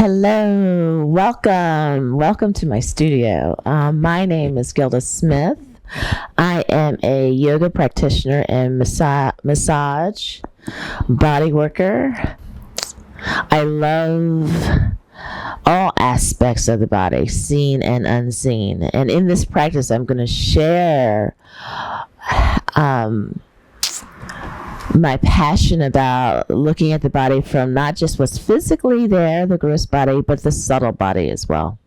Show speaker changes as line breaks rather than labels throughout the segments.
Hello, welcome to my studio. My name is Gilda Smith. I am a yoga practitioner and massage body worker. I love all aspects of the body, seen and unseen. And in this practice, I'm going to share my passion about looking at the body from not just what's physically there, the gross body, but the subtle body as well.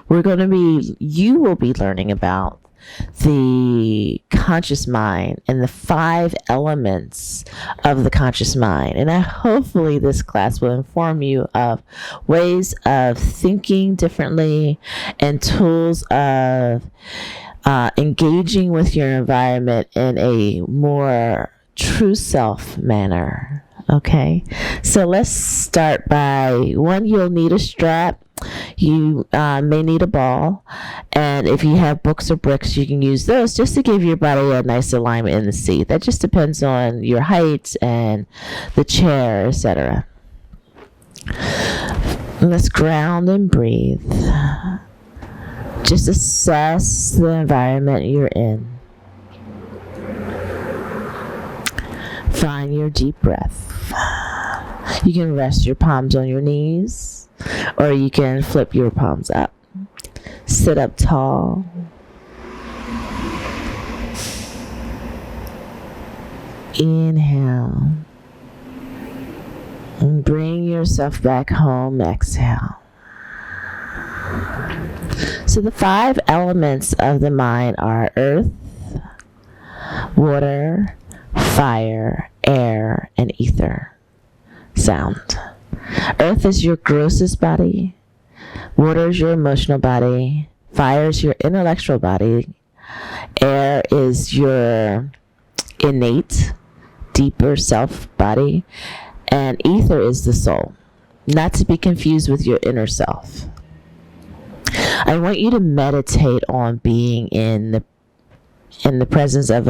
You will be learning about the conscious mind and the 5 elements of the conscious mind. And hopefully this class will inform you of ways of thinking differently and tools of engaging with your environment in a more true self manner. Okay, so let's start by one. You'll need a strap. You may need a ball, and if you have books or bricks, you can use those just to give your body a nice alignment in the seat. That just depends on your height and the chair, etc. Let's ground and breathe. Just assess the environment you're in. Find your deep breath. You can rest your palms on your knees, or you can flip your palms up. Sit up tall. Inhale. And bring yourself back home. Exhale. So the 5 elements of the mind are earth, water, fire, air, and ether. Sound. Earth is your grossest body. Water is your emotional body. Fire is your intellectual body. Air is your innate, deeper self body. And ether is the soul. Not to be confused with your inner self. I want you to meditate on being in the presence of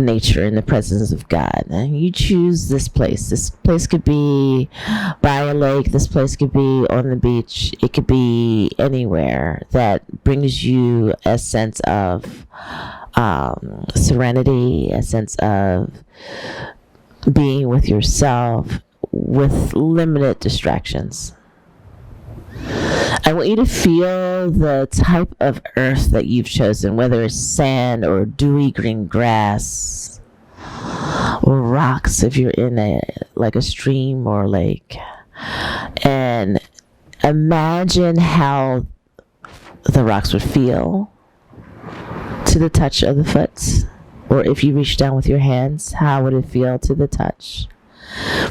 nature, in the presence of God. And you choose this place. This place could be by a lake. This place could be on the beach. It could be anywhere that brings you a sense of serenity, a sense of being with yourself with limited distractions. I want you to feel the type of earth that you've chosen, whether it's sand or dewy green grass or rocks if you're in a stream or lake. And imagine how the rocks would feel to the touch of the foot. Or if you reach down with your hands, how would it feel to the touch?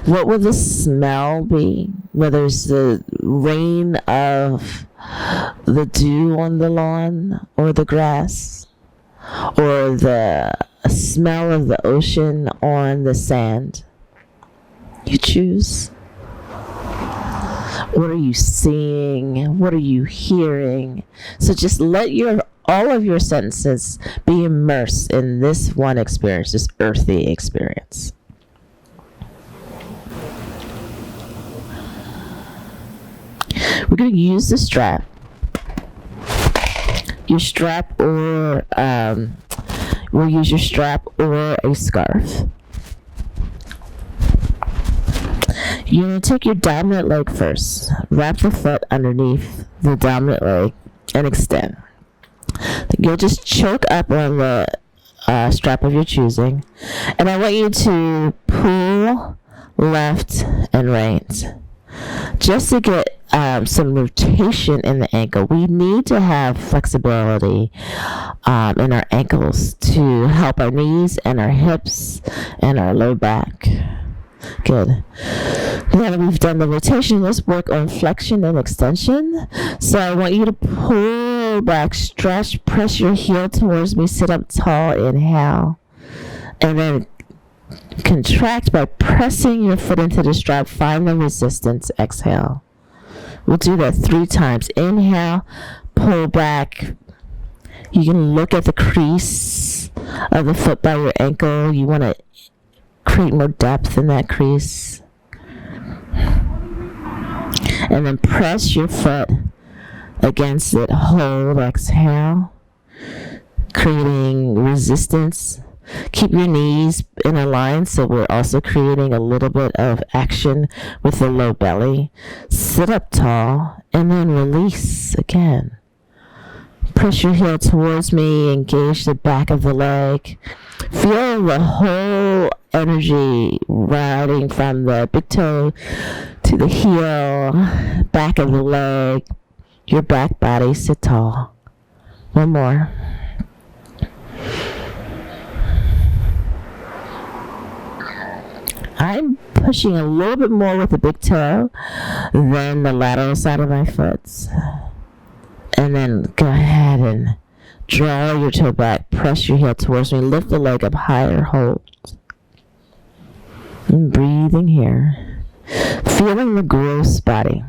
What will the smell be? Whether it's the rain of the dew on the lawn or the grass, or the smell of the ocean on the sand. You choose. What are you seeing? What are you hearing? So just let all of your senses be immersed in this one experience, this earthy experience. We're going to use the strap. Your strap, or we'll use your strap or a scarf. You're going to take your dominant leg first. Wrap the foot underneath the dominant leg and extend. You'll just choke up on the strap of your choosing. And I want you to pull left and right. Just to get some rotation in the ankle. We need to have flexibility in our ankles to help our knees and our hips and our low back. Good. Now that we've done the rotation, let's work on flexion and extension. So I want you to pull back, stretch, press your heel towards me, sit up tall, inhale. And then contract by pressing your foot into the strap. Find the resistance. Exhale. We'll do that 3 times. Inhale, pull back. You can look at the crease of the foot by your ankle. You want to create more depth in that crease. And then press your foot against it. Hold, exhale, creating resistance. Keep your knees in a line, so we're also creating a little bit of action with the low belly. Sit up tall, and then release again. Press your heel towards me, engage the back of the leg. Feel the whole energy riding from the big toe to the heel, back of the leg, your back body. Sit tall. One more. I'm pushing a little bit more with the big toe than the lateral side of my foot. And then go ahead and draw your toe back. Press your heel towards me. Lift the leg up higher. Hold. And breathing here. Feeling the gross body.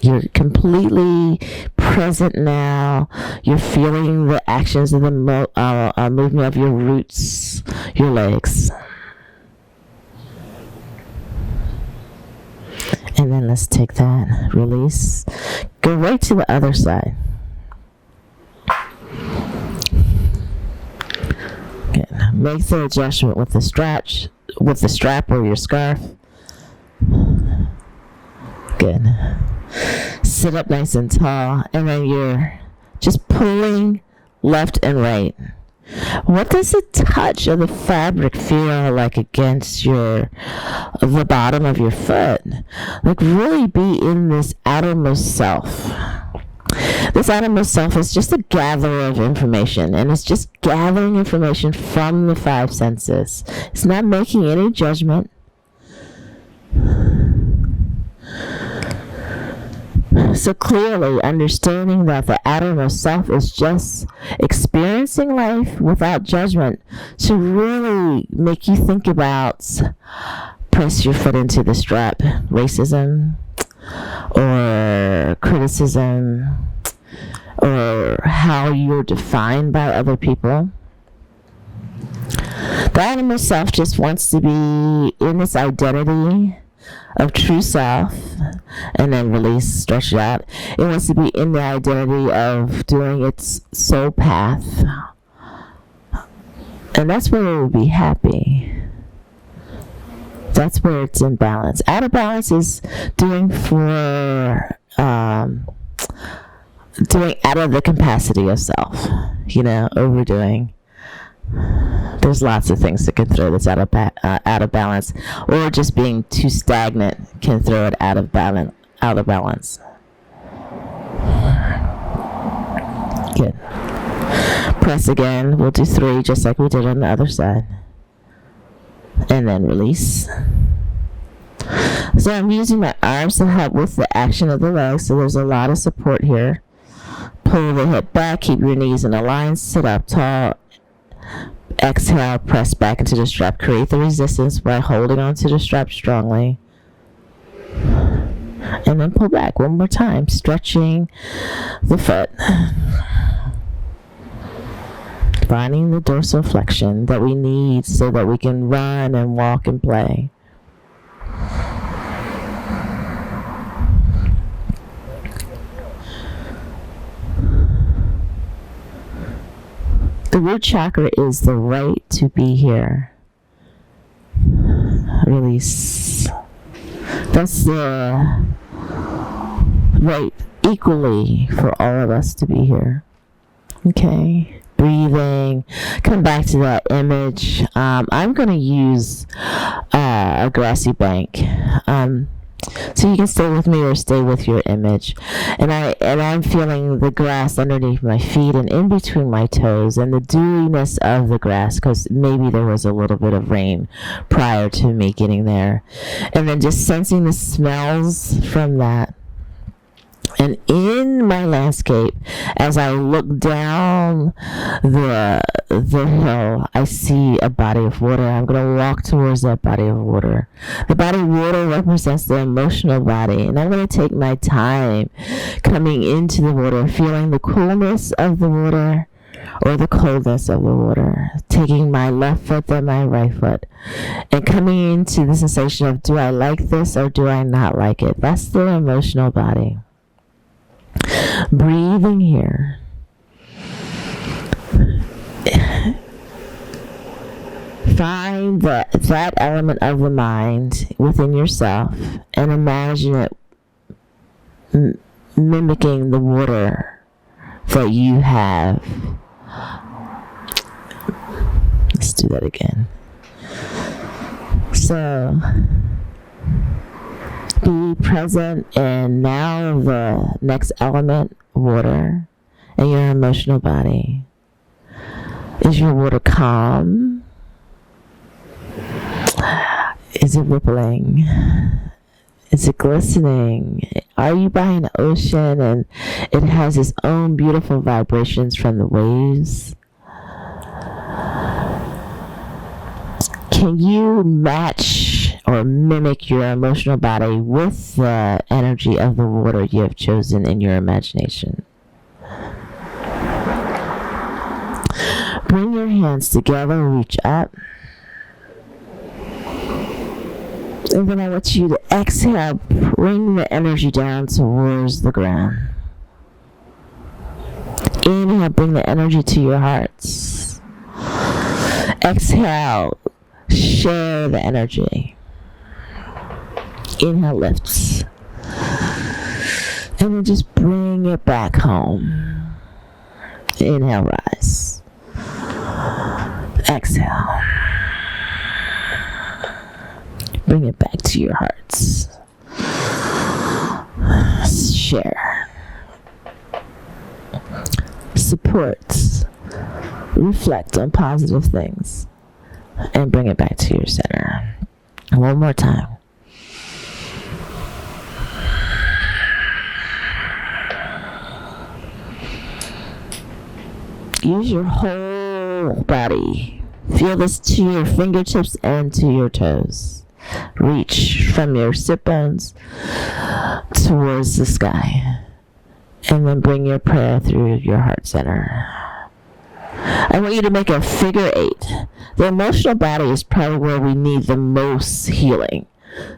You're completely present now. You're feeling the actions of the movement of your roots, your legs. And then let's take that, release, go right to the other side. Good. Make the adjustment with the strap or your scarf. Good. Sit up nice and tall, and then you're just pulling left and right. What does the touch of the fabric feel like against the bottom of your foot? Like really be in this outermost self. This outermost self is just a gatherer of information, and it's just gathering information from the five senses. It's not making any judgment. So clearly understanding that the outermost self is just experiencing life without judgment to really make you think about press your foot into the strap, racism or criticism or how you're defined by other people. The outermost self just wants to be in this identity of true self, and then release, stretch it out. It wants to be in the identity of doing its soul path, and that's where it will be happy. That's where it's in balance. Out of balance is doing out of the capacity of self, overdoing. There's lots of things that can throw this out of balance, or just being too stagnant can throw it out of balance. Good. Press again. We'll do 3 just like we did on the other side, and then release. So I'm using my arms to help with the action of the legs, so there's a lot of support here. Pull the hip back, keep your knees in a line, sit up tall. Exhale, press back into the strap. Create the resistance by holding onto the strap strongly. And then pull back one more time, stretching the foot. Finding the dorsal flexion that we need so that we can run and walk and play. The root chakra is the right to be here. Release. That's the right equally for all of us to be here. Okay. Breathing. Come back to that image. I'm going to use a grassy bank. So you can stay with me or stay with your image. And I'm feeling the grass underneath my feet and in between my toes and the dewiness of the grass, because maybe there was a little bit of rain prior to me getting there. And then just sensing the smells from that. And in my landscape, as I look down the hill, I see a body of water. I'm going to walk towards that body of water. The body of water represents the emotional body, and I'm going to take my time coming into the water, feeling the coolness of the water, or the coldness of the water, taking my left foot then my right foot, and coming into the sensation of, do I like this or do I not like it? That's the emotional body. Breathing here. Find that element of the mind within yourself and imagine it mimicking the water that you have. Let's do that again. So, be present in now the next element, water, and your emotional body. Is your water calm? Is it rippling? Is it glistening? Are you by an ocean and it has its own beautiful vibrations from the waves? Can you match or mimic your emotional body with the energy of the water you have chosen in your imagination? Bring your hands together, reach up. And then I want you to exhale, bring the energy down towards the ground. Inhale, bring the energy to your hearts. Exhale, share the energy. Inhale, lifts. And then just bring it back home. Inhale, rise. Exhale. Bring it back to your hearts. Share. Support. Reflect on positive things. And bring it back to your center. One more time. Use your whole body. Feel this to your fingertips and to your toes. Reach from your sit bones towards the sky. And then bring your prayer through your heart center. I want you to make a figure 8. The emotional body is probably where we need the most healing.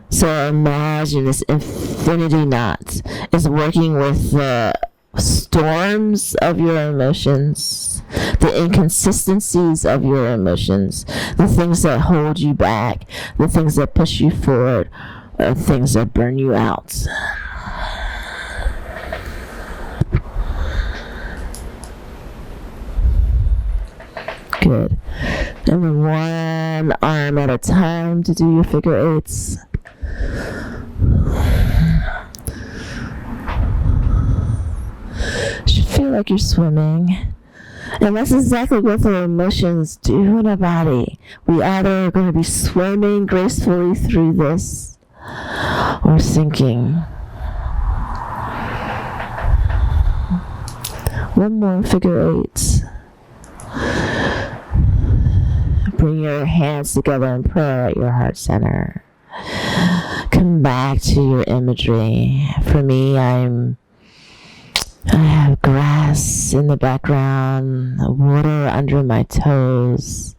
So imagine this infinity knot is working with the storms of your emotions, the inconsistencies of your emotions, the things that hold you back, the things that push you forward, or things that burn you out. Good. And then one arm at a time to do your figure 8s. Should feel like you're swimming. And that's exactly what the emotions do in our body. We either are going to be swimming gracefully through this or sinking. One more figure 8. Bring your hands together in prayer at your heart center. Come back to your imagery. For me, I have grass in the background, water under my toes,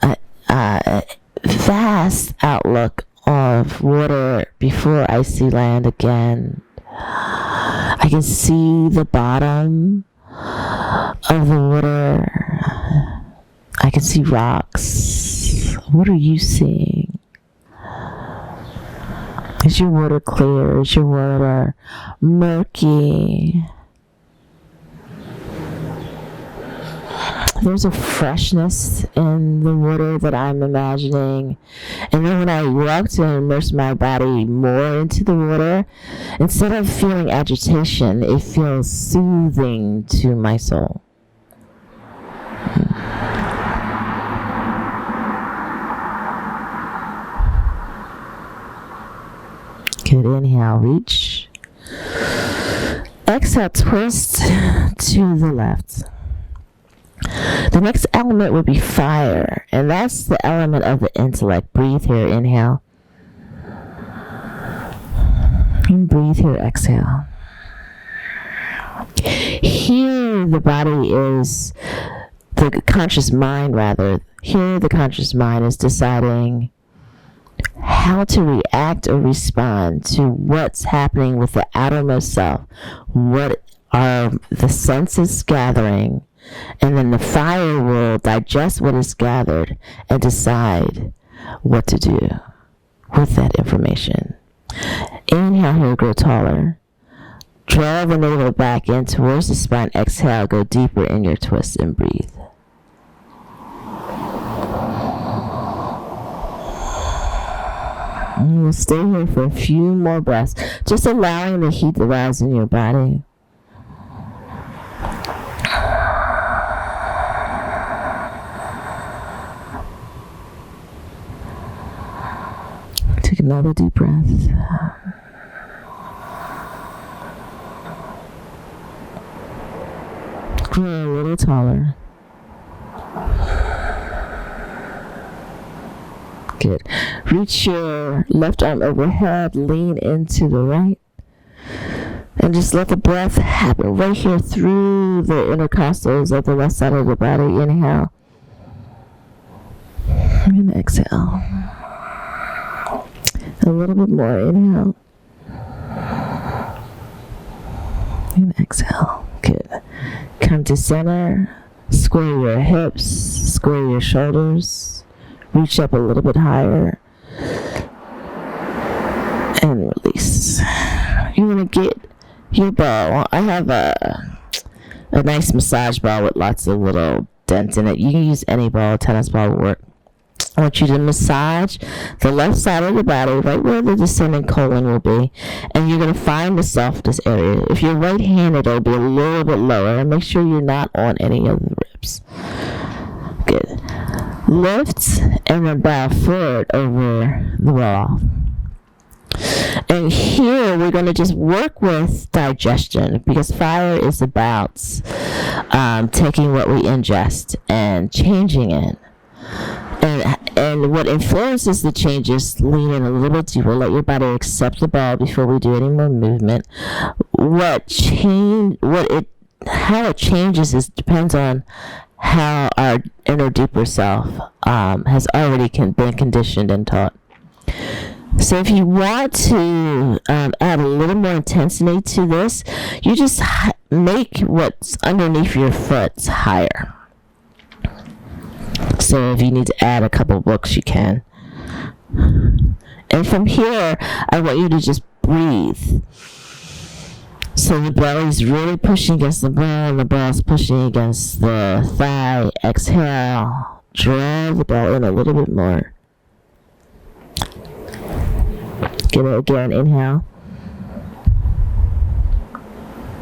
a vast outlook of water before I see land again. I can see the bottom of the water. I can see rocks. What are you seeing? Is your water clear? Is your water murky? There's a freshness in the water that I'm imagining. And then when I walk to immerse my body more into the water, instead of feeling agitation, it feels soothing to my soul. Good. Inhale, reach. Exhale, twist to the left. The next element would be fire, and that's the element of the intellect. Breathe here, inhale. And breathe here, exhale. Here, the body is, the conscious mind rather, here the conscious mind is deciding how to react or respond to what's happening with the outermost self. What are the senses gathering? And then the fire will digest what is gathered and decide what to do with that information. Inhale here, grow taller. Draw the navel back in towards the spine. Exhale, go deeper in your twist and breathe. And we'll stay here for a few more breaths, just allowing the heat to rise in your body. Take another deep breath. Grow a little taller. Good. Reach your left arm overhead, lean into the right, and just let the breath happen right here through the intercostals of the left side of the body. Inhale. And exhale. A little bit more. Inhale. And exhale. Good. Come to center. Square your hips. Square your shoulders. Reach up a little bit higher. And release. You want to get your ball. I have a nice massage ball with lots of little dents in it. You can use any ball. Tennis ball will work. I want you to massage the left side of the body, right where the descending colon will be, and you're going to find the softest area. If you're right-handed, it'll be a little bit lower, and make sure you're not on any of the ribs. Good. Lift and then bow forward over the wall. And here we're going to just work with digestion, because fire is about taking what we ingest and changing it. And what influences the changes, lean in a little bit deeper, let your body accept the ball before we do any more movement. How it changes depends on how our inner deeper self has already been conditioned and taught. So if you want to add a little more intensity to this, you just make what's underneath your foot higher. So if you need to add a couple books, you can. And from here, I want you to just breathe. So the belly's really pushing against the ball, and the ball's pushing against the thigh. Exhale. Draw the ball in a little bit more. Get it again. Inhale.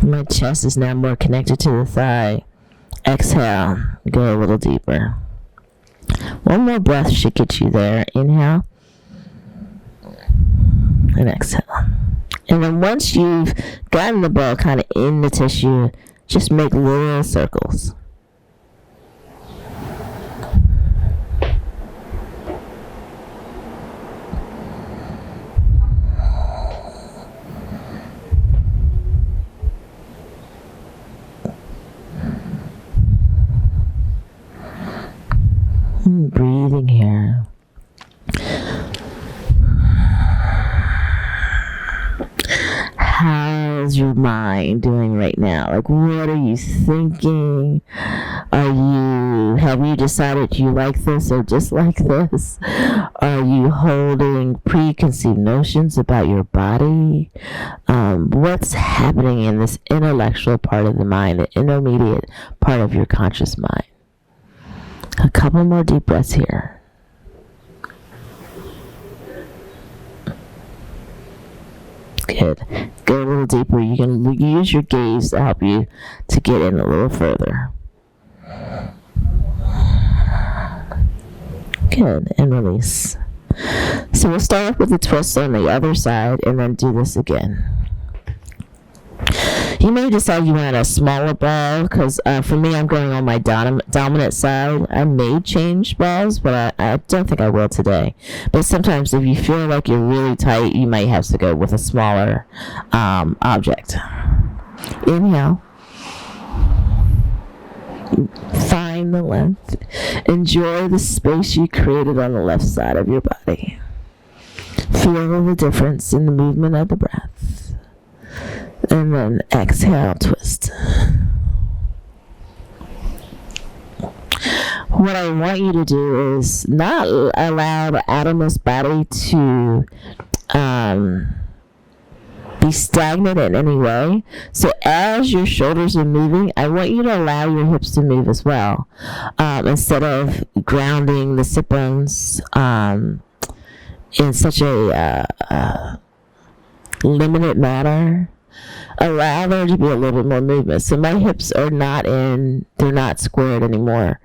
My chest is now more connected to the thigh. Exhale. Go a little deeper. One more breath should get you there. Inhale. And exhale. And then once you've gotten the ball kind of in the tissue, just make little circles. Breathing here. How's your mind doing right now? Like, what are you thinking? Have you decided you like this or dislike this? Are you holding preconceived notions about your body? What's happening in this intellectual part of the mind, the intermediate part of your conscious mind? A couple more deep breaths here. Good. Go a little deeper. You can use your gaze to help you to get in a little further. Good. And release. So we'll start off with the twist on the other side and then do this again. You may decide you want a smaller ball, because for me, I'm going on my dominant side. I may change balls, but I don't think I will today. But sometimes if you feel like you're really tight, you might have to go with a smaller object. Inhale. Find the length. Enjoy the space you created on the left side of your body. Feel the difference in the movement of the breath. And then exhale, twist. What I want you to do is not allow the outermost body to be stagnant in any way. So as your shoulders are moving, I want you to allow your hips to move as well. Instead of grounding the sit bones in such a limited manner, allow there to be a little bit more movement. So my hips are they're not squared anymore.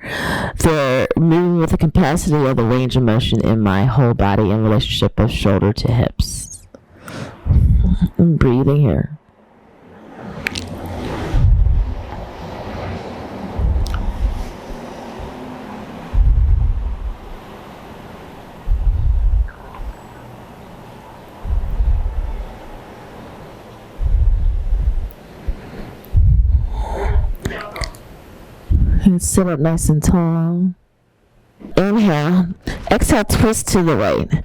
They're moving with the capacity of the range of motion in my whole body in relationship of shoulder to hips. I'm breathing here. And sit up nice and tall. Inhale. Exhale, twist to the right.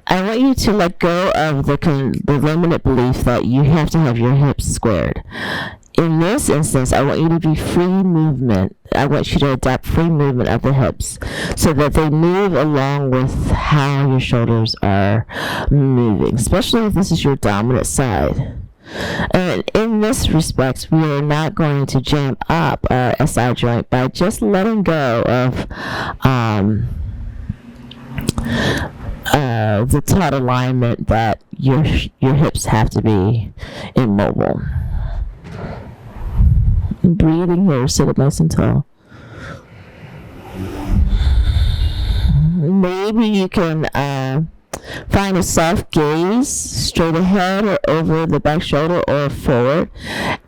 I want you to let go of the limited belief that you have to have your hips squared. In this instance, I want you to be free movement. I want you to adapt free movement of the hips so that they move along with how your shoulders are moving, especially if this is your dominant side. And in this respect, we are not going to jam up our SI joint by just letting go of the taut alignment that your hips have to be immobile. Breathing here, sit up nice and tall. Maybe you can find a soft gaze straight ahead or over the back shoulder or forward,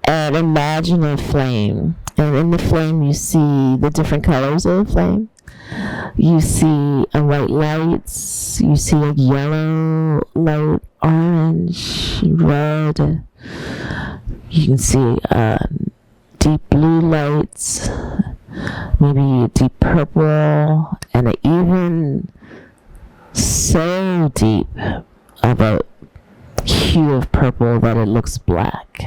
and imagine a flame. And in the flame, you see the different colors of the flame. You see white lights. You see a yellow light, orange, red. You can see deep blue lights, maybe deep purple, and even so deep of a hue of purple that it looks black.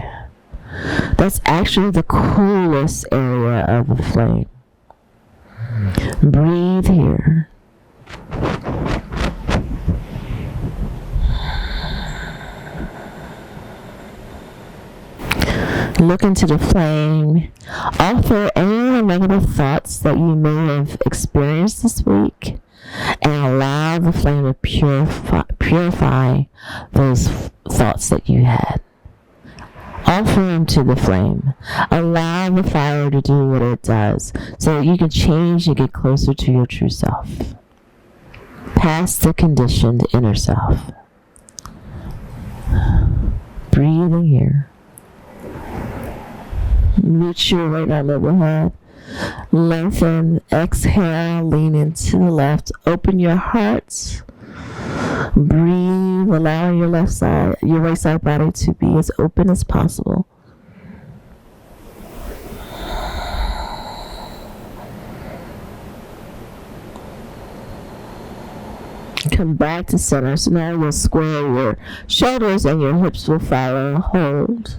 That's actually the coolest area of the flame. Breathe here. Look into the flame. Offer any negative thoughts that you may have experienced this week, and allow the flame to purify those thoughts that you had. Offer them to the flame. Allow the fire to do what it does so that you can change and get closer to your true self. Past the conditioned inner self. Breathing here. Reach your right arm overhead. Lengthen. Exhale. Lean into the left. Open your heart. Breathe, allowing your right side body to be as open as possible. Come back to center. So now you'll square your shoulders and your hips will follow. Hold.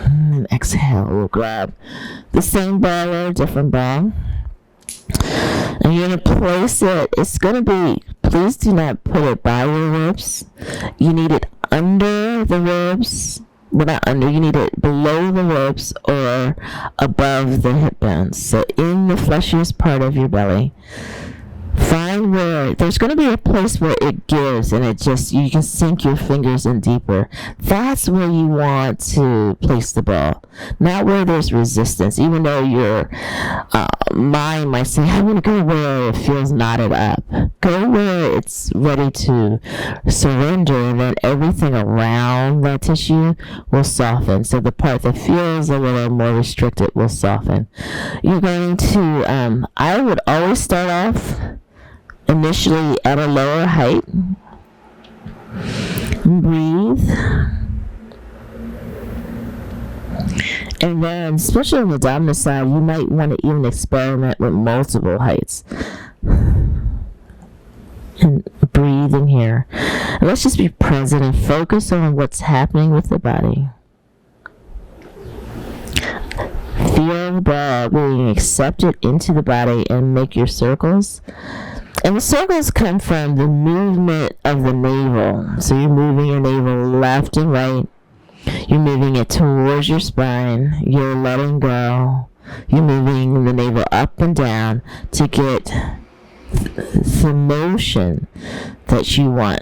And exhale. We'll grab the same ball or a different ball. And you're going to place it, it's going to be, please do not put it by your ribs. You need it under the ribs. Well, not under, you need it below the ribs or above the hip bones. So in the fleshiest part of your belly. Find where, there's going to be a place where it gives and it just, you can sink your fingers in deeper. That's where you want to place the ball. Not where there's resistance, even though your mind might say, I want to go where it feels knotted up. Go where it's ready to surrender, and then everything around that tissue will soften. So the part that feels a little more restricted will soften. You're going to, I would always start off initially at a lower height. Breathe. And then, especially on the dominant side, you might want to even experiment with multiple heights. And breathing here. And let's just be present and focus on what's happening with the body. Feel the ball being accepted into the body and make your circles. And the circles come from the movement of the navel. So you're moving your navel left and right. You're moving it towards your spine. You're letting go. You're moving the navel up and down to get the motion that you want.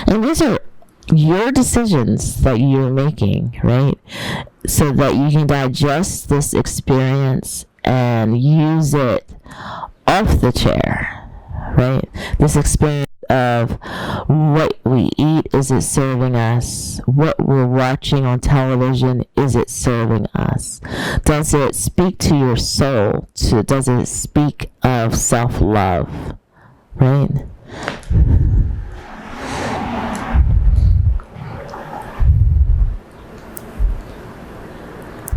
And these are your decisions that you're making, right? So that you can digest this experience and use it off the chair, right? This experience of what we eat, is it serving us? What we're watching on television, is it serving us? Does it speak to your soul? Does it speak of self-love, right?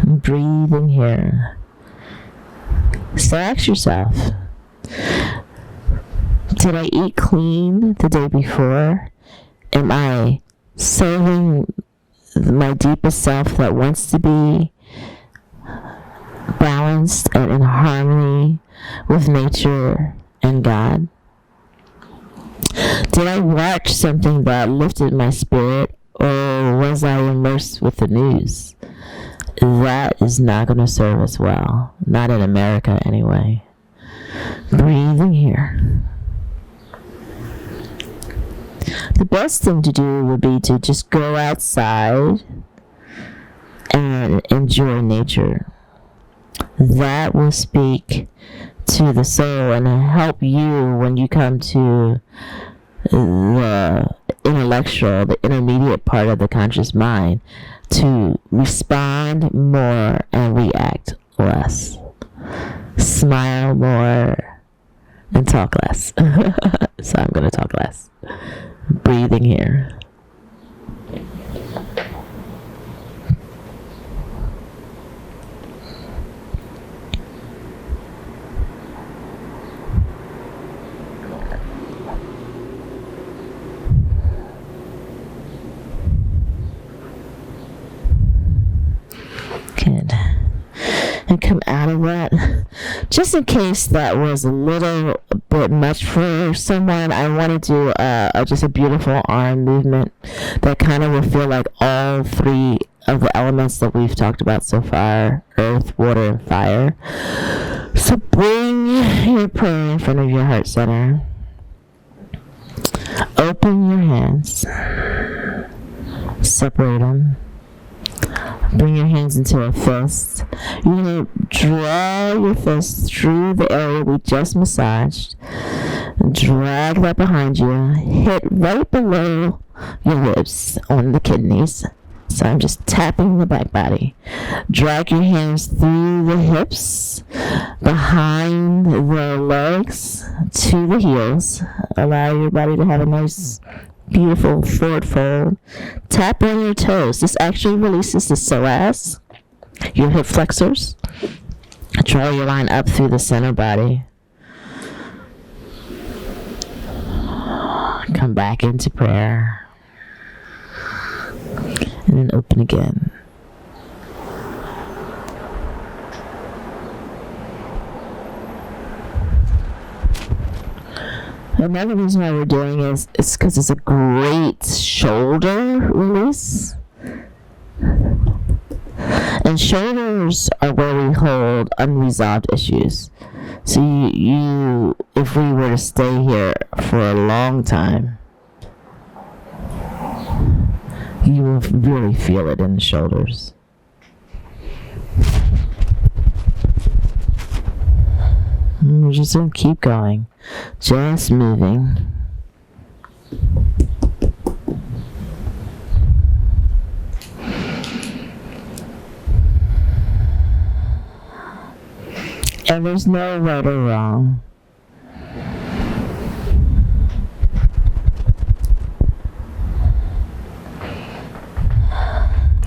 Breathing here. So ask yourself, did I eat clean the day before? Am I serving my deepest self that wants to be balanced and in harmony with nature and God? Did I watch something that lifted my spirit, or was I immersed with the news? That is not going to serve us well. Not in America, anyway. Breathing here. The best thing to do would be to just go outside and enjoy nature. That will speak to the soul and help you when you come to the intellectual, the intermediate part of the conscious mind, to respond more and react less. Smile more and talk less. So I'm going to talk less. Breathing here. Good. And come out of that. Just in case that was a little bit much for someone, I want to do just a beautiful arm movement that kind of will feel like all three of the elements that we've talked about so far: earth, water, and fire. So bring your prayer in front of your heart center. Open your hands. Separate them. Bring your hands into a fist. You're going to draw your fist through the area we just massaged. Drag that behind you. Hit right below your ribs on the kidneys. So I'm just tapping the back body. Drag your hands through the hips, behind the legs, to the heels. Allow your body to have a nice, beautiful forward fold. Tap on your toes. This actually releases the psoas, your hip flexors. Draw your line up through the center body. Come back into prayer. And then open again. Another reason why we're doing is because it's a great shoulder release. And shoulders are where we hold unresolved issues. So you if we were to stay here for a long time, you will really feel it in the shoulders. We're just going to keep going. Just moving. And there's no right or wrong.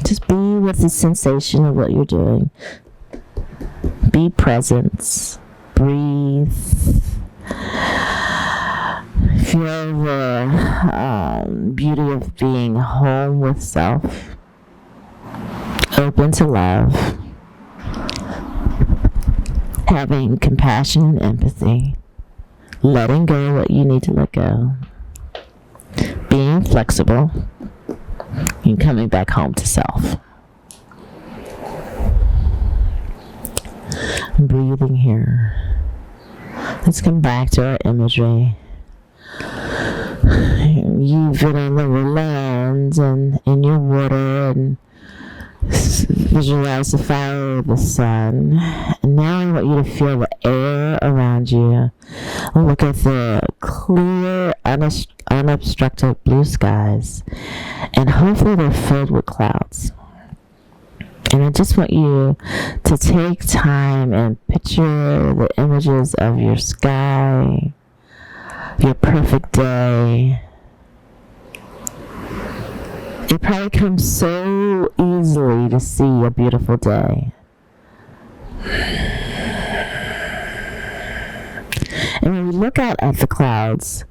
Just be Be with the sensation of what you're doing. Be present. Breathe. Feel the beauty of being home with self. Open to love. Having compassion and empathy. Letting go what you need to let go. Being flexible. And coming back home to self. Breathing here. Let's come back to our imagery. You've been on the land and in your water and visualize the fire of the sun. And now I want you to feel the air around you. Look at the clear, unobstructed blue skies. And hopefully they're filled with clouds. And I just want you to take time and picture the images of your sky, your perfect day. It probably comes so easily to see a beautiful day. And when we look out at the clouds,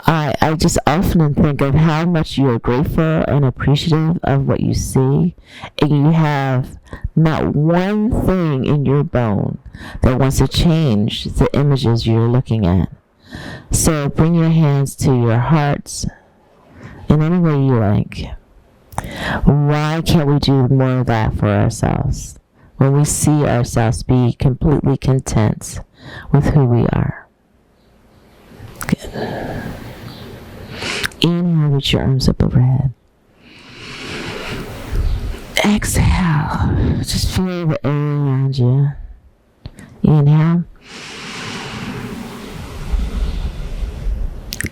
I just often think of how much you are grateful and appreciative of what you see, and you have not one thing in your bone that wants to change the images you're looking at. So bring your hands to your hearts in any way you like. Why can't we do more of that for ourselves when we see ourselves be completely content with who we are? Good. Inhale, reach your arms up overhead. Exhale. Just feel the air around you. Inhale.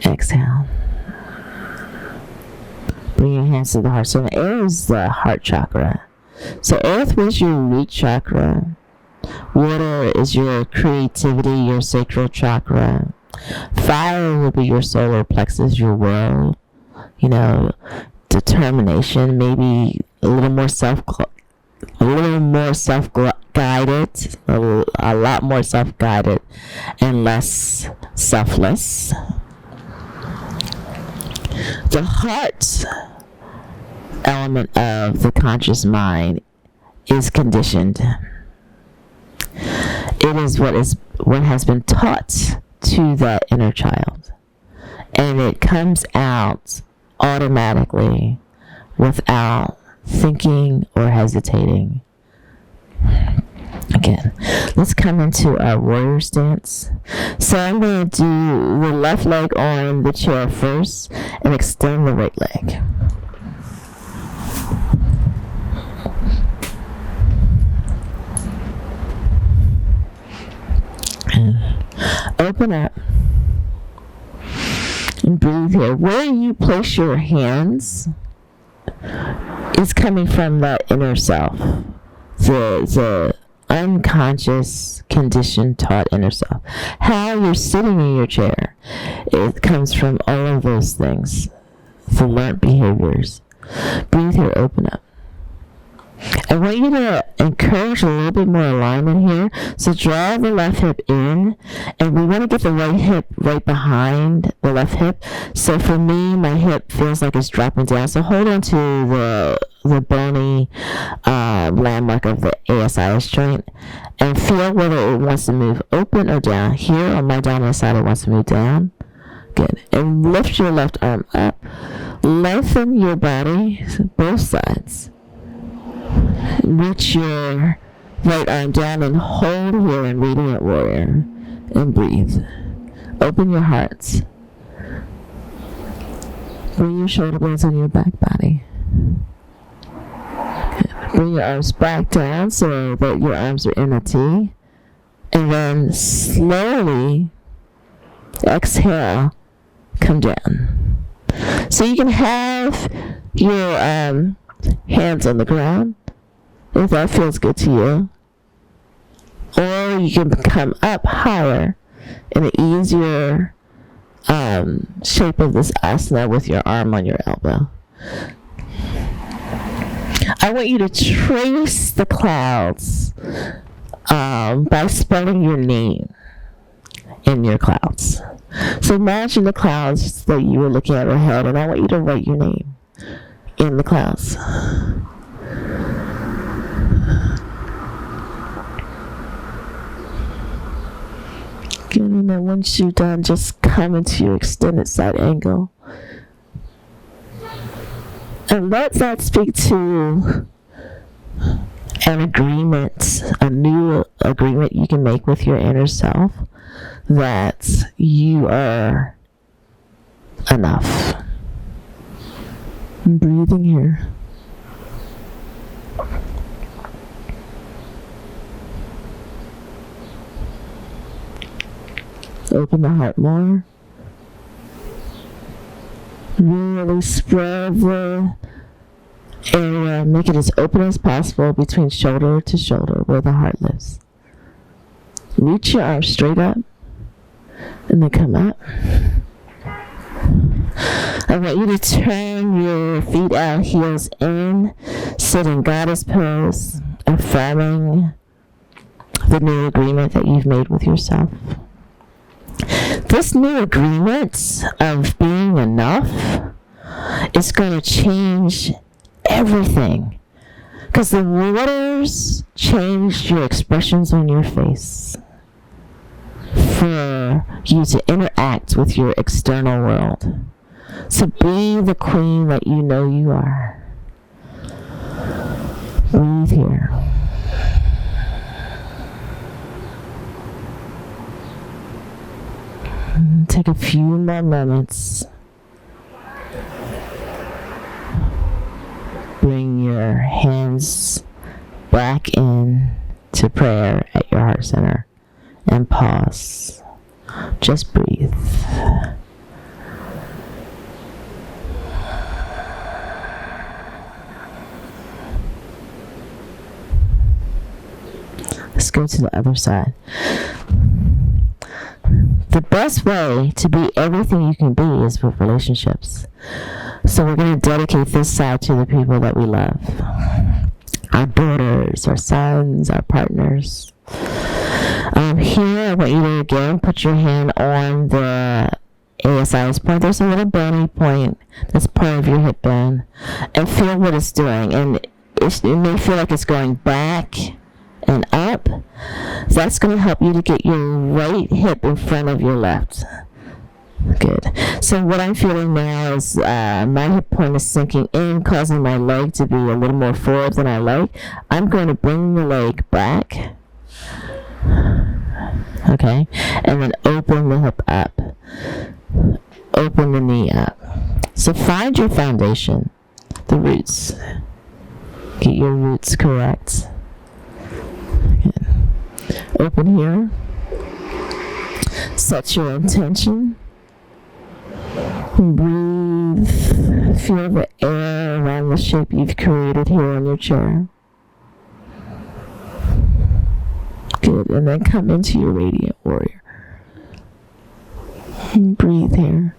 Exhale. Bring your hands to the heart. So the air is the heart chakra. So earth was your root chakra. Water is your creativity, your sacral chakra. Fire will be your solar plexus, your will, determination, maybe a little more self-guided, a lot more self-guided, and less selfless. The heart element of the conscious mind is conditioned. It is what has been taught to that inner child, and it comes out automatically without thinking or hesitating. Again, let's come into our warrior stance. So I'm going to do the left leg on the chair first and extend the right leg. Open up and breathe here. Where you place your hands is coming from that inner self, the unconscious, conditioned, taught inner self. How you're sitting in your chair, it comes from all of those things, the learned behaviors. Breathe here, open up. I want you to encourage a little bit more alignment here. So draw the left hip in, and we want to get the right hip right behind the left hip. So for me, my hip feels like it's dropping down. So hold on to the bony landmark of the ASIS joint and feel whether it wants to move open or down. Here on my dominant side, it wants to move down. Good. And lift your left arm up. Lengthen your body, both sides. Reach your right arm down and hold here in Radiant Warrior. And breathe. Open your hearts. Bring your shoulder blades on your back body. Bring your arms back down so that your arms are in a T. And then slowly exhale, come down. So you can have your hands on the ground if that feels good to you. Or you can come up higher in an easier shape of this asana with your arm on your elbow. I want you to trace the clouds by spelling your name in your clouds. So imagine the clouds that you were looking at ahead, and I want you to write your name in the clouds. Good, and then once you're done, just come into your extended side angle. And let that speak to an agreement, a new agreement you can make with your inner self that you are enough. I'm breathing here. Open the heart more. Really spread the area, make it as open as possible between shoulder to shoulder where the heart lives. Reach your arms straight up and then come up. I want you to turn your feet out, heels in, sit in goddess pose, affirming the new agreement that you've made with yourself. This new agreement of being enough is going to change everything, because the waters changed your expressions on your face for you to interact with your external world. So be the queen that you know you are. Breathe here. Take a few more moments. Bring your hands back in to prayer at your heart center and pause. Just breathe. Let's go to the other side. The best way to be everything you can be is with relationships. So we're going to dedicate this side to the people that we love. Our daughters, our sons, our partners. Here, I want you to again put your hand on the ASI's point. There's a little bony point that's part of your hip bone. And feel what it's doing. And it may feel like it's going back and up. That's going to help you to get your right hip in front of your left. Good. So what I'm feeling now is my hip point is sinking in, causing my leg to be a little more forward than I like. I'm going to bring the leg back. Okay. And then open the hip up. Open the knee up. So find your foundation, the roots. Get your roots correct. Good. Open here. Set your intention. Breathe. Feel the air around the shape you've created here on your chair. Good. And then come into your radiant warrior. And breathe here.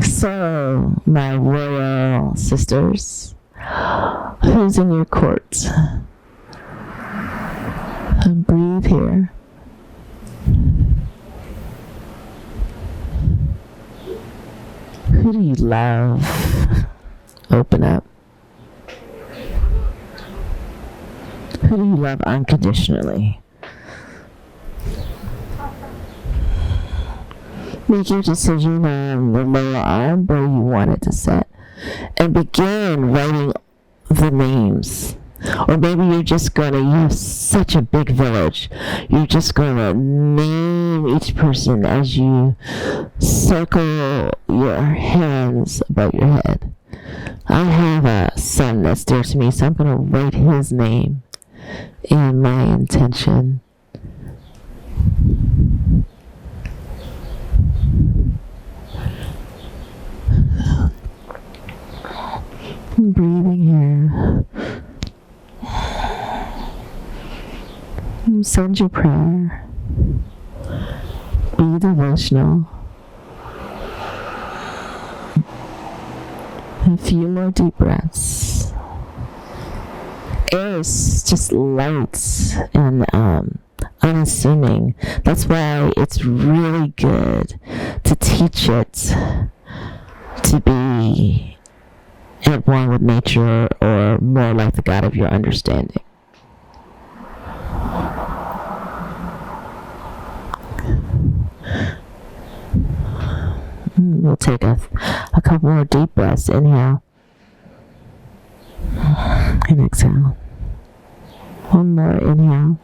So, my royal sisters, who's in your court? And breathe here. Who do you love? Open up. Who do you love unconditionally? Make your decision on the lower arm where you want it to set. And begin writing the names. Or maybe you're just going to, you have such a big village. You're just going to name each person as you circle your hands above your head. I have a son that's dear to me, so I'm going to write his name in my intention. I'm breathing here. Send your prayer. Be devotional. A few more deep breaths. Air is just light and unassuming. That's why it's really good to teach it to be at one with nature, or more like the God of your understanding. We'll take a couple more deep breaths. Inhale and exhale. One more. Inhale.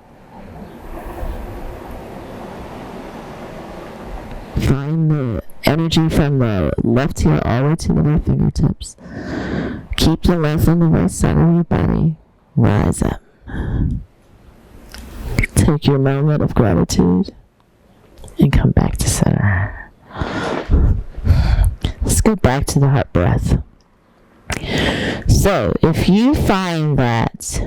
Find the energy from the left heel all the way to the right fingertips. Keep the left on the right side of your body. Rise up. Take your moment of gratitude and come back to center. Let's go back to the heart breath. So, if you find that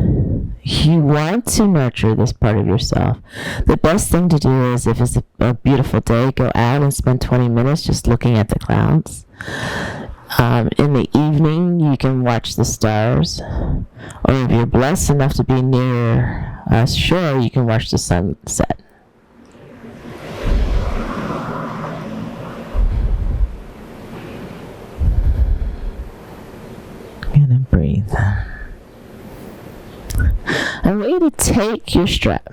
you want to nurture this part of yourself, the best thing to do is, if it's a beautiful day, go out and spend 20 minutes just looking at the clouds. In the evening, you can watch the stars. Or if you're blessed enough to be near a shore, you can watch the sunset. And breathe. I want you to take your strap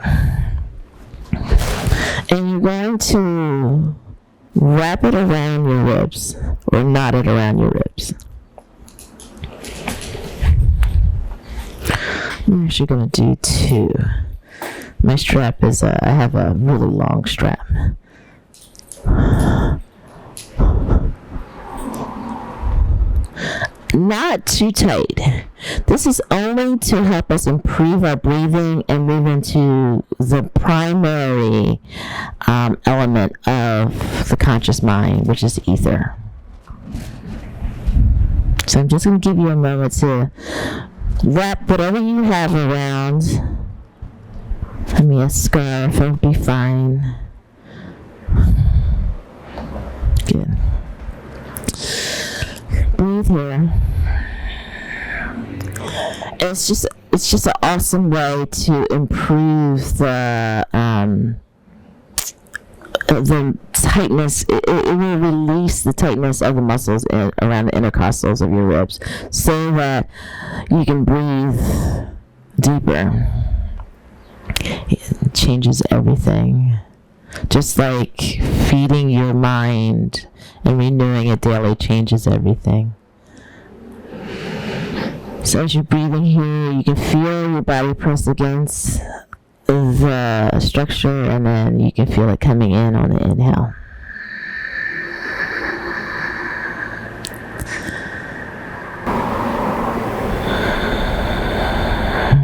and you're going to wrap it around your ribs, or knot it around your ribs. I'm actually going to do two. My strap is, I have a really long strap. Not too tight. This is only to help us improve our breathing and move into the primary element of the conscious mind, which is ether. So I'm just going to give you a moment to wrap whatever you have around. I mean, a scarf would be fine. Good. Breathe here. It's just an awesome way to improve the tightness. It will release the tightness of the muscles around the intercostals of your ribs, so that you can breathe deeper. It changes everything. Just like feeding your mind and renewing it daily changes everything. So as you're breathing here, you can feel your body press against the structure, and then you can feel it coming in on the inhale.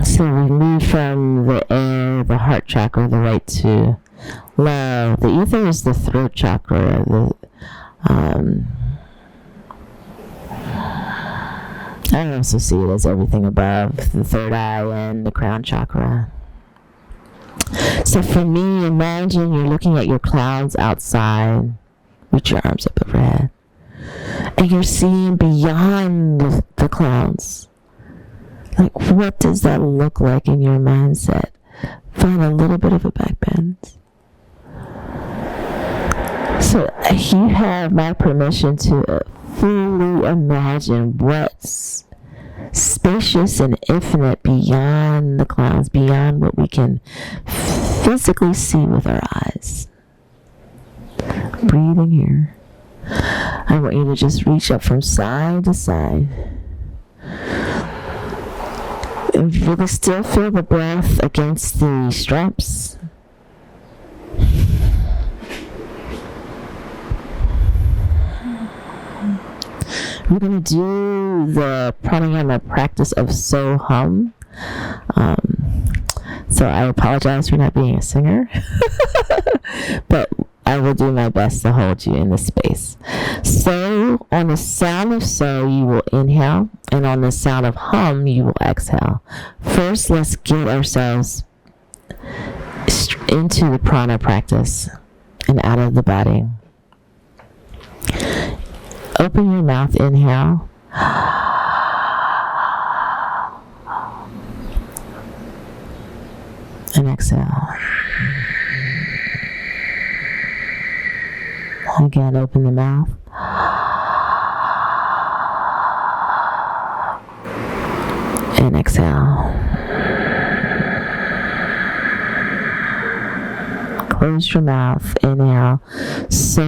So we move from the air, the heart chakra, the right to love. The ether is the throat chakra. I also see it as everything above the third eye and the crown chakra. So for me, imagine you're looking at your clouds outside. Reach your arms up overhead. And you're seeing beyond the clouds. Like, what does that look like in your mindset? Find a little bit of a back bend. So you have my permission to fully imagine what's spacious and infinite beyond the clouds, beyond what we can physically see with our eyes. Breathing here. I want you to just reach up from side to side. And really still feel the breath against the straps. We're going to do the pranayama practice of So Hum. So I apologize for not being a singer. But I will do my best to hold you in this space. So, on the sound of So, you will inhale. And on the sound of Hum, you will exhale. First, let's get ourselves into the prana practice and out of the body. Open your mouth, inhale. And exhale. Again, open the mouth. And exhale. Close your mouth. Inhale. So.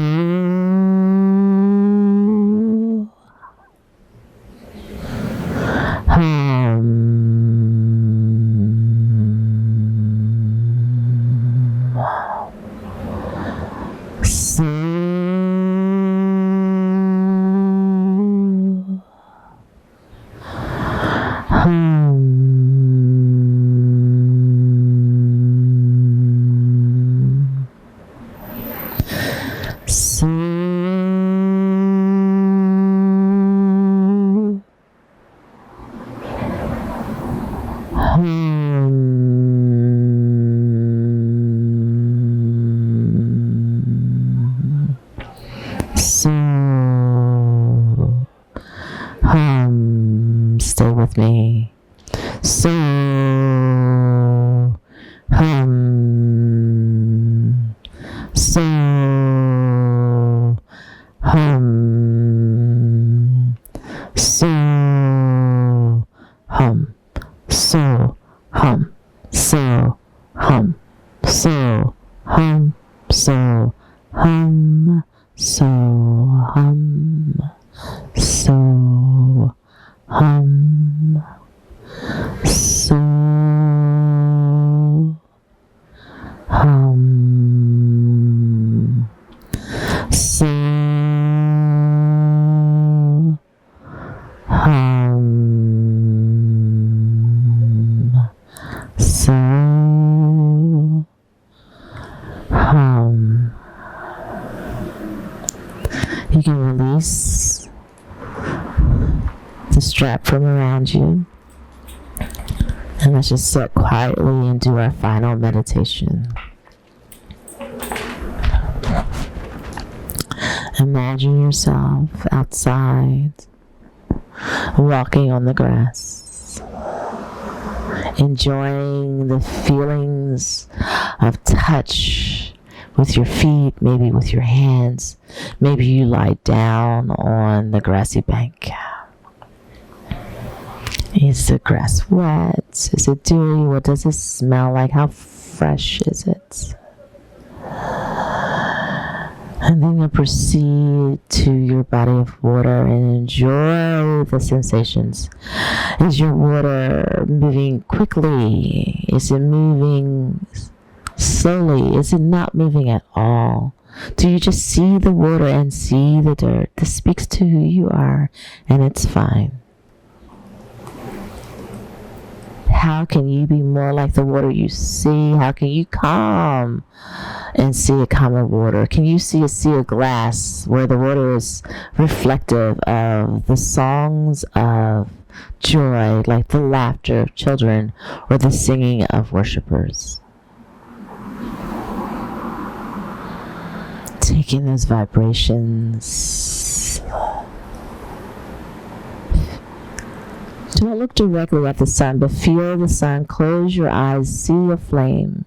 Stay with me. So, so, so, so, so, so, so, so, so, so, so, so, you can release the strap from around you. And let's just sit quietly and do our final meditation. Imagine yourself outside, walking on the grass, enjoying the feelings of touch with your feet, maybe with your hands. Maybe you lie down on the grassy bank. Is the grass wet? Is it dewy? What does it smell like? How fresh is it? And then you'll proceed to your body of water and enjoy the sensations. Is your water moving quickly? Is it moving slowly? Is it not moving at all? Do you just see the water and see the dirt? This speaks to who you are, and it's fine. How can you be more like the water you see? How can you calm and see a calm of water? Can you see a sea of glass where the water is reflective of the songs of joy, like the laughter of children or the singing of worshipers? Taking those vibrations. Don't look directly at the sun, but feel the sun. Close your eyes. See a flame.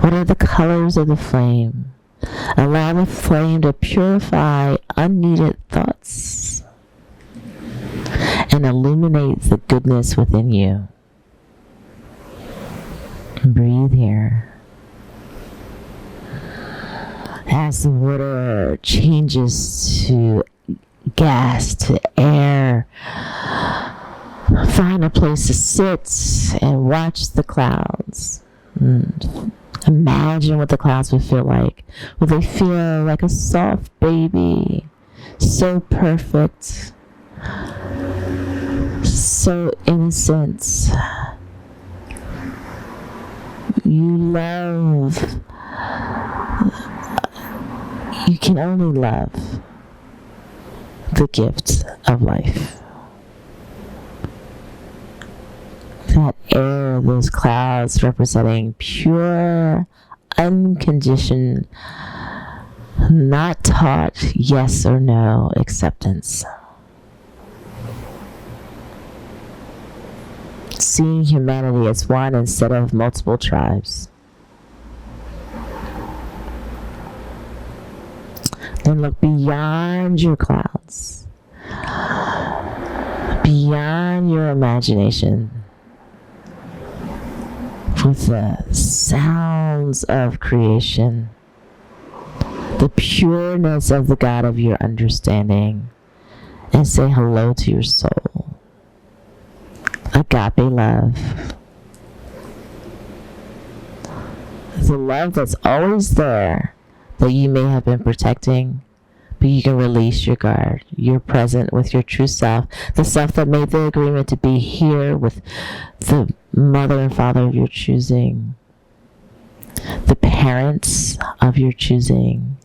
What are the colors of the flame? Allow the flame to purify unneeded thoughts and illuminate the goodness within you. Breathe here. As the water changes to gas, to air, find a place to sit and watch the clouds. Imagine what the clouds would feel like. Would they feel like a soft baby? So perfect. So innocent. You love. You can only love the gift of life. That air, those clouds representing pure, unconditioned, not taught yes or no acceptance. seeing humanity as one instead of multiple tribes. Then look beyond your clouds, beyond your imagination, with the sounds of creation, the pureness of the God of your understanding, and say hello to your soul. Agape love. The love that's always there, that you may have been protecting, but you can release your guard. You're present with your true self, the self that made the agreement to be here with the mother and father of your choosing, the parents of your choosing,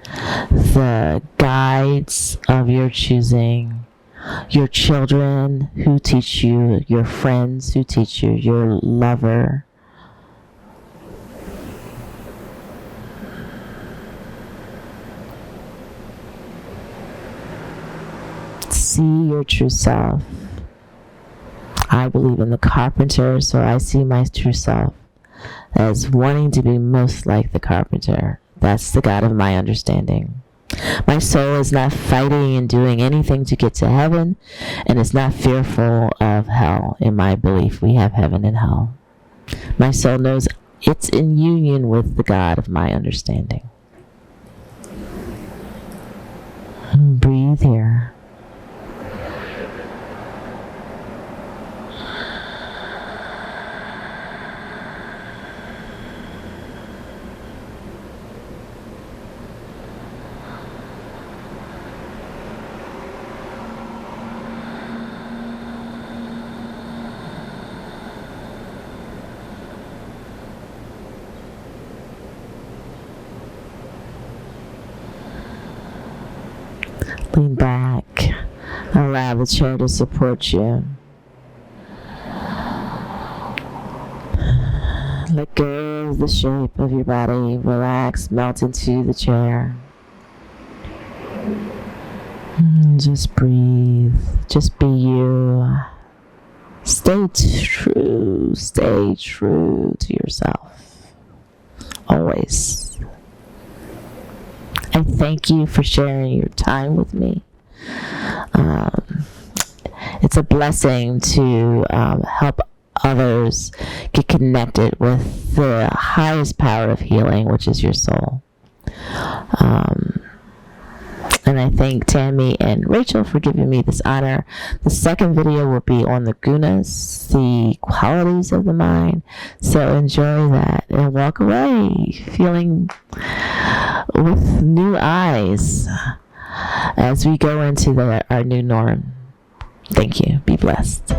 the guides of your choosing, your children who teach you, your friends who teach you, your lover. See your true self. I believe in the carpenter, so I see my true self as wanting to be most like the carpenter. That's the God of my understanding. My soul is not fighting and doing anything to get to heaven, and is not fearful of hell. In my belief, we have heaven and hell. My soul knows it's in union with the God of my understanding. Breathe here. Lean back. Allow the chair to support you. Let go of the shape of your body. Relax, melt into the chair. Just breathe. Just be you. Stay true to yourself. Always. I thank you for sharing your time with me. It's a blessing to help others get connected with the highest power of healing, which is your soul. And I thank Tammy and Rachel for giving me this honor. The second video will be on the gunas, the qualities of the mind. So enjoy that and walk away feeling with new eyes as we go into our new norm. Thank you. Be blessed.